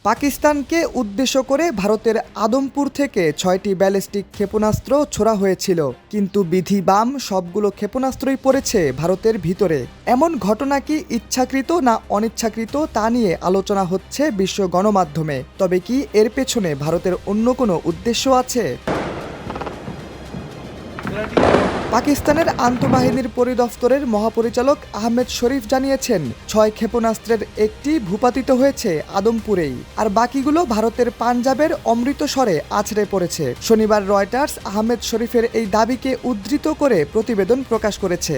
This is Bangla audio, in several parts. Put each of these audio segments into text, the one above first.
পাকিস্তানকে উদ্দেশ্য করে ভারতের আদমপুর থেকে ৬টি ব্যালিস্টিক ক্ষেপণাস্ত্র ছোড়া হয়েছিল, কিন্তু বিধি বাম সবগুলো ক্ষেপণাস্ত্রই পড়েছে ভারতের ভিতরে। এমন ঘটনা কি ইচ্ছাকৃত না অনিচ্ছাকৃত তা নিয়ে আলোচনা হচ্ছে বিশ্ব গণমাধ্যমে। তবে কি এর পেছনে ভারতের অন্য কোনো উদ্দেশ্য আছে? পাকিস্তানের আন্তঃবাহিনীর পরিদফতরের মহাপরিচালক আহমেদ শরীফ জানিয়েছেন, ৬ ক্ষেপণাস্ত্রের একটি ভূপাতিত হয়েছে আদমপুরেই, আর বাকিগুলো ভারতের পাঞ্জাবের অমৃতসরে আছড়ে পড়েছে। শনিবার রয়টার্স আহমেদ শরীফের এই দাবিকে উদ্ধৃত করে প্রতিবেদন প্রকাশ করেছে।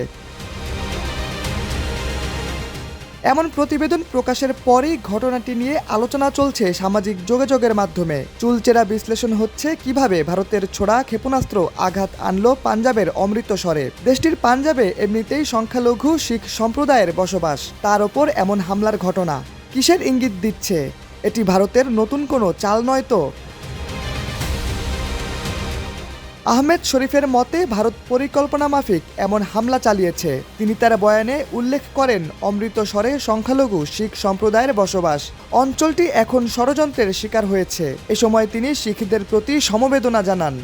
এমন প্রতিবেদন প্রকাশের পরই ঘটনাটি নিয়ে আলোচনা চলছে সামাজিক যোগাযোগের মাধ্যমে। চুলচেরা বিশ্লেষণ হচ্ছে কিভাবে ভারতের ছোড়া ক্ষেপণাস্ত্র আঘাত আনল পাঞ্জাবের অমৃতসরে। দেশটির পাঞ্জাবে এমনিতেই সংখ্যালঘু শিখ সম্প্রদায়ের বসবাস, তার ওপর এমন হামলার ঘটনা কিসের ইঙ্গিত দিচ্ছে? এটি ভারতের নতুন কোনো চাল নয় তো? আহমেদ শরীফের মতে ভারত পরিকল্পনা মাফিক এমন হামলা চালিয়েছে। তিনি তার বয়ানে উল্লেখ করেন, অমৃতসরে সংখ্যালঘু শিখ সম্প্রদায়ের বসবাস, অঞ্চলটি এখন ষড়যন্ত্রের শিকার হয়েছে। এ সময় তিনি শিখদের প্রতি সমবেদনা জানান।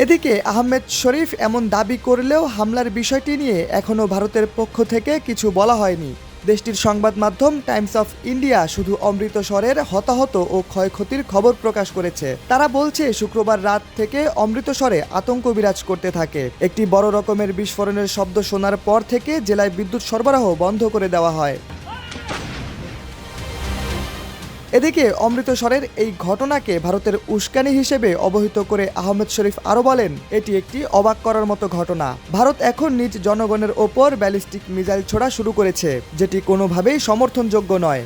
এদিকে আহমেদ শরীফ এমন দাবি করলেও হামলার বিষয়টি নিয়ে এখনও ভারতের পক্ষ থেকে কিছু বলা হয়নি। দেশটির সংবাদ মাধ্যম টাইমস অফ ইন্ডিয়া শুধু অমৃতসরের হতাহত ও ক্ষয়ক্ষতির খবর প্রকাশ করেছে। তারা বলছে, শুক্রবার রাত থেকে অমৃতসরে আতঙ্ক বিরাজ করতে থাকে। একটি বড় রকমের বিস্ফোরণের শব্দ শোনার পর থেকে জেলায় বিদ্যুৎ সরবরাহ বন্ধ করে দেওয়া হয়। এদিকে অমৃতসরের এই ঘটনাকে ভারতের উস্কানি হিসেবে অবহিত করে আহমেদ শরীফ আরও বলেন, এটি একটি অবাক করার মতো ঘটনা। ভারত এখন নিজ জনগণের ওপর ব্যালিস্টিক মিসাইল ছোড়া শুরু করেছে, যেটি কোনোভাবেই সমর্থনযোগ্য নয়।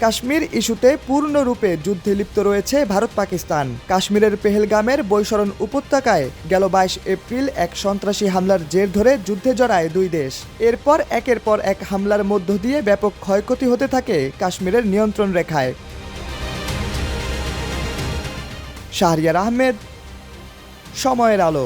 কাশ্মীর ইস্যুতে পূর্ণরূপে যুদ্ধে লিপ্ত রয়েছে ভারত পাকিস্তান। কাশ্মীরের পেহেলগামের বৈশরণ উপত্যকায় গেল ২২ এপ্রিল এক সন্ত্রাসী হামলার জের ধরে যুদ্ধে জড়ায় দুই দেশ। এরপর একের পর এক হামলার মধ্য দিয়ে ব্যাপক ক্ষয়ক্ষতি হতে থাকে কাশ্মীরের নিয়ন্ত্রণ রেখায়। শাহরিয়ার আহমেদ, সময়ের আলো।